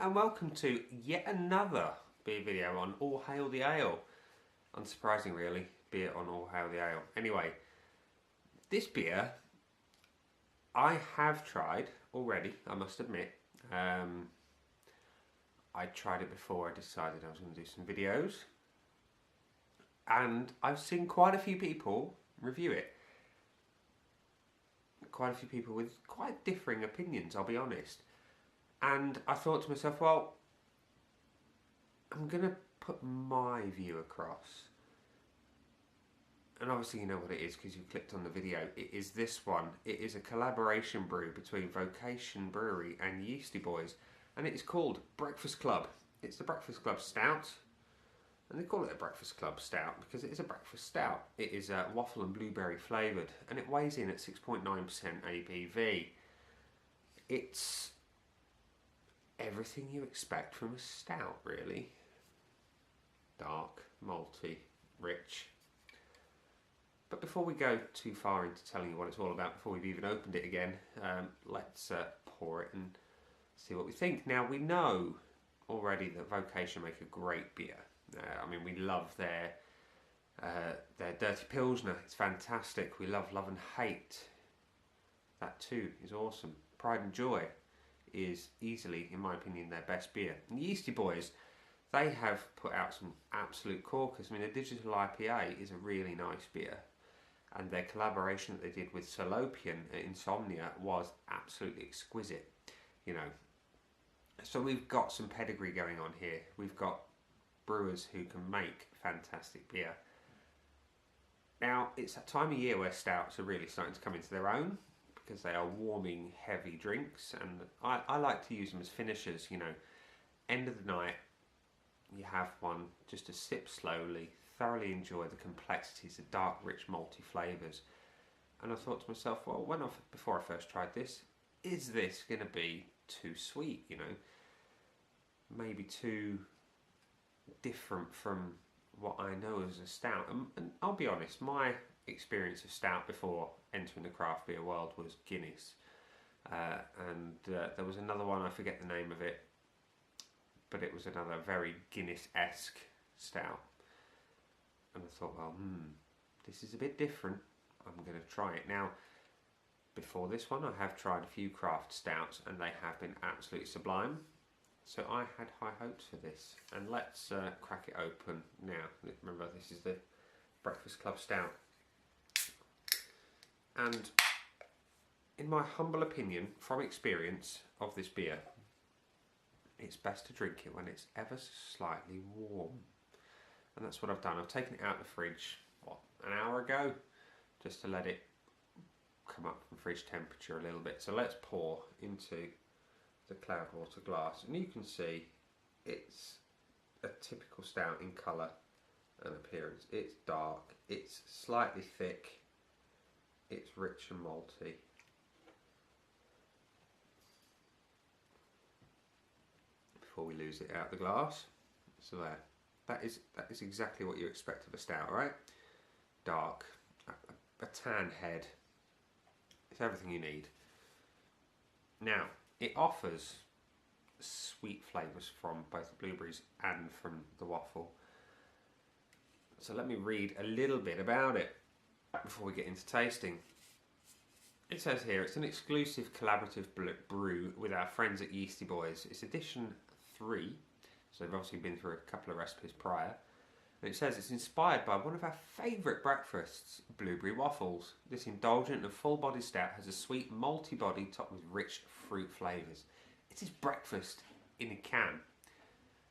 and welcome to yet another beer video on All Hail the Ale. Unsurprising really, beer on All Hail the Ale. Anyway, this beer I have tried already, I must admit. I tried it before I decided I was going to do some videos. And I've seen quite a few people review it. Quite a few people with quite differing opinions, I'll be honest. And I thought to myself, well, I'm going to put my view across. And obviously you know what it is because you clicked on the video. It is this one. It is a collaboration brew between Vocation Brewery and Yeasty Boys. And it is called Breakfast Club. It's the Breakfast Club Stout. And they call it a Breakfast Club Stout because it is a breakfast stout. It is waffle and blueberry flavoured. And it weighs in at 6.9% ABV. It's everything you expect from a stout, really. Dark, malty, rich. But before we go too far into telling you what it's all about, before we've even opened it again, let's pour it and see what we think. Now, we know already that Vocation make a great beer. I mean, we love their Dirty Pilsner. It's fantastic. We love Love and Hate. That too is awesome. Pride and Joy is easily, in my opinion, their best beer. And the Yeasty Boys, they have put out some absolute corkers. I mean, the Digital IPA is a really nice beer. And their collaboration that they did with Salopian at Insomnia was absolutely exquisite. You know, so we've got some pedigree going on here. We've got brewers who can make fantastic beer. Now, it's that time of year where stouts are really starting to come into their own because they are warming, heavy drinks, and I like to use them as finishers. You know, end of the night, you have one just to sip slowly, thoroughly enjoy the complexities, the dark, rich, malty flavours. And I thought to myself, well, before I first tried this, is this going to be too sweet? You know, maybe too different from what I know as a stout. And I'll be honest, my experience of stout before entering the craft beer world was Guinness. There was another one, I forget the name of it, but it was another very Guinness-esque stout. And I thought, well, this is a bit different. I'm going to try it. Now, before this one, I have tried a few craft stouts and they have been absolutely sublime. So I had high hopes for this. And let's crack it open now. Remember, this is the Breakfast Club Stout. And in my humble opinion, from experience of this beer, it's best to drink it when it's ever so slightly warm. And that's what I've done. I've taken it out of the fridge, an hour ago, just to let it come up from fridge temperature a little bit. So let's pour into the Cloudwater glass. And you can see it's a typical stout in colour and appearance. It's dark, it's slightly thick, it's rich and malty. Before we lose it out of the glass. So there. That is exactly what you expect of a stout, right? Dark, a tan head. It's everything you need. Now, it offers sweet flavours from both the blueberries and from the waffle. So let me read a little bit about it before we get into tasting. It says here, it's an exclusive collaborative brew with our friends at Yeasty Boys. It's edition 3. So they've obviously been through a couple of recipes prior. And it says it's inspired by one of our favourite breakfasts, blueberry waffles. This indulgent and full-bodied stout has a sweet, malty body topped with rich fruit flavours. It is breakfast in a can.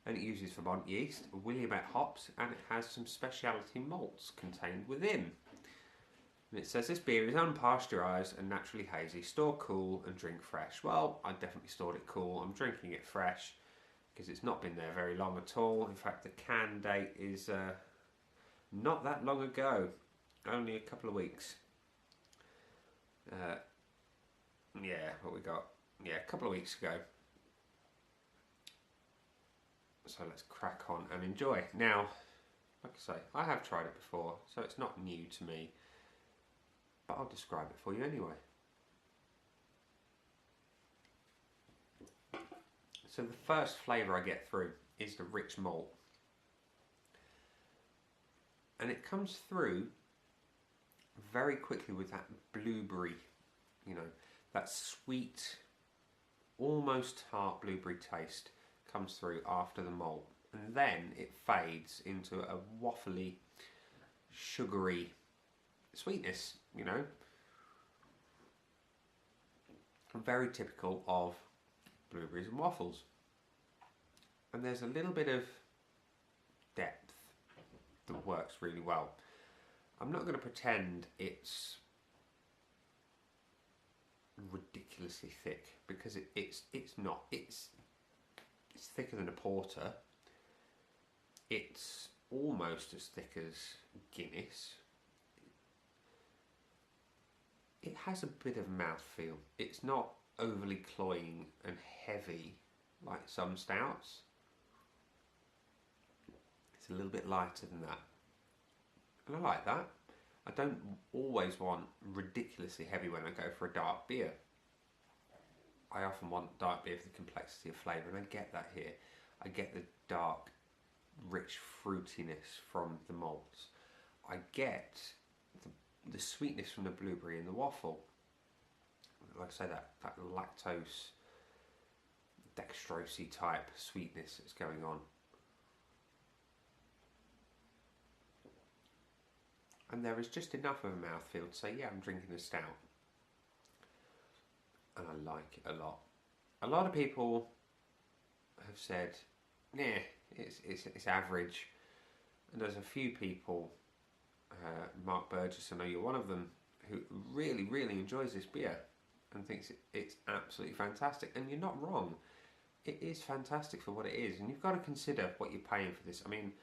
And it uses Vermont yeast, Williamette hops, and it has some specialty malts contained within. And it says this beer is unpasteurised and naturally hazy. Store cool and drink fresh. Well, I definitely stored it cool. I'm drinking it fresh, because it's not been there very long at all. In fact, the can date is not that long ago, only a couple of weeks. Yeah, what we got? Yeah, a couple of weeks ago. So let's crack on and enjoy. Now, like I say, I have tried it before, so it's not new to me, but I'll describe it for you anyway. So the first flavour I get through is the rich malt. And it comes through very quickly with that blueberry, you know, that sweet, almost tart blueberry taste comes through after the malt. And then it fades into a waffly, sugary sweetness, you know. Very typical of blueberries and waffles. And there's a little bit of depth that works really well. I'm not going to pretend it's ridiculously thick, because it's not. It's thicker than a porter. It's almost as thick as Guinness. It has a bit of mouthfeel. It's not overly cloying and heavy like some stouts. It's a little bit lighter than that. And I like that. I don't always want ridiculously heavy when I go for a dark beer. I often want dark beer for the complexity of flavour, and I get that here. I get the dark, rich fruitiness from the malts. I get the sweetness from the blueberry and the waffle. Like I say, that lactose, dextrose type sweetness that's going on. And there is just enough of a mouthfeel to say, yeah, I'm drinking a stout. And I like it a lot. A lot of people have said, nah, it's average. And there's a few people, Mark Burgess, I know you're one of them, who really, really enjoys this beer and thinks it's absolutely fantastic. And you're not wrong. It is fantastic for what it is. And you've got to consider what you're paying for this. I mean,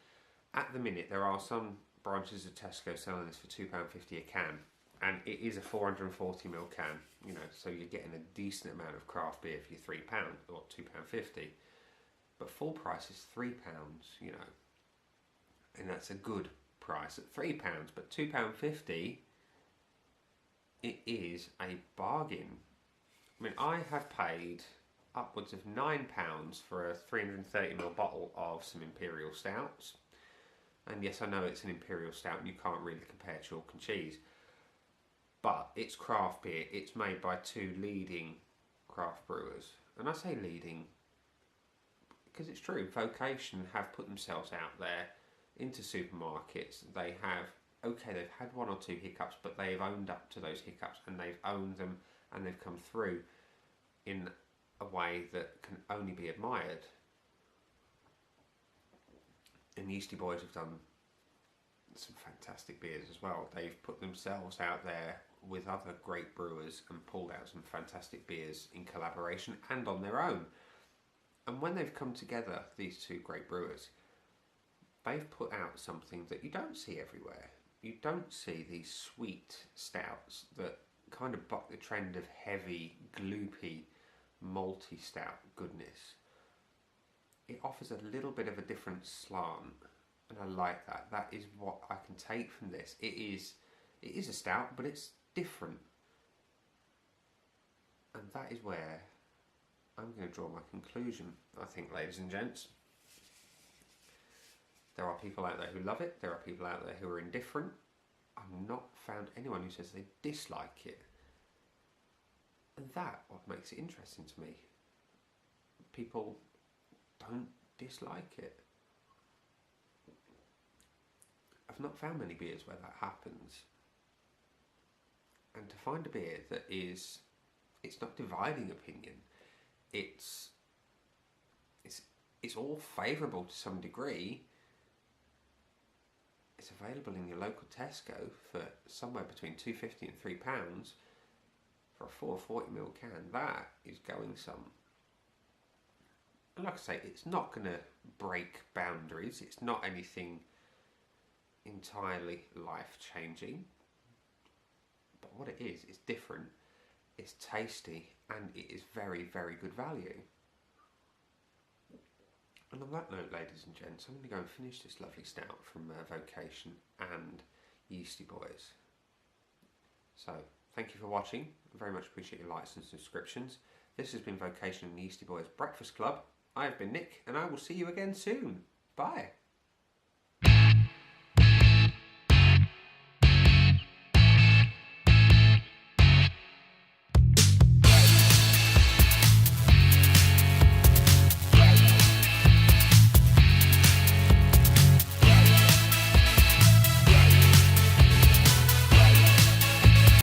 at the minute, there are some branches of Tesco selling this for £2.50 a can, and it is a 440ml can, you know, so you're getting a decent amount of craft beer for your £3 or £2.50, but full price is £3, you know, and that's a good price at £3, but £2.50, it is a bargain. I mean, I have paid upwards of £9 for a 330ml bottle of some Imperial Stouts. And yes, I know it's an Imperial Stout and you can't really compare chalk and cheese. But it's craft beer. It's made by two leading craft brewers. And I say leading because it's true. Vocation have put themselves out there into supermarkets. They have, okay, they've had one or two hiccups, but they've owned up to those hiccups and they've owned them, and they've come through in a way that can only be admired. And Yeasty Boys have done some fantastic beers as well. They've put themselves out there with other great brewers and pulled out some fantastic beers in collaboration and on their own. And when they've come together, these two great brewers, they've put out something that you don't see everywhere. You don't see these sweet stouts that kind of buck the trend of heavy, gloopy, malty stout goodness. It offers a little bit of a different slant, and I like that. That is what I can take from this. It is a stout, but it's different. And that is where I'm going to draw my conclusion, I think, ladies and gents. There are people out there who love it. There are people out there who are indifferent. I've not found anyone who says they dislike it. And that's what makes it interesting to me. People don't dislike it. I've not found many beers where that happens. And to find a beer that is, it's not dividing opinion, it's all favourable to some degree. It's available in your local Tesco for somewhere between £2.50 and £3 for a 440ml can. That is going some. And like I say, it's not going to break boundaries. It's not anything entirely life-changing. But what it is, it's different, it's tasty, and it is very, very good value. And on that note, ladies and gents, I'm going to go and finish this lovely stout from Vocation and Yeasty Boys. So, thank you for watching. I very much appreciate your likes and subscriptions. This has been Vocation and Yeasty Boys Breakfast Club. I've been Nick, and I will see you again soon. Bye.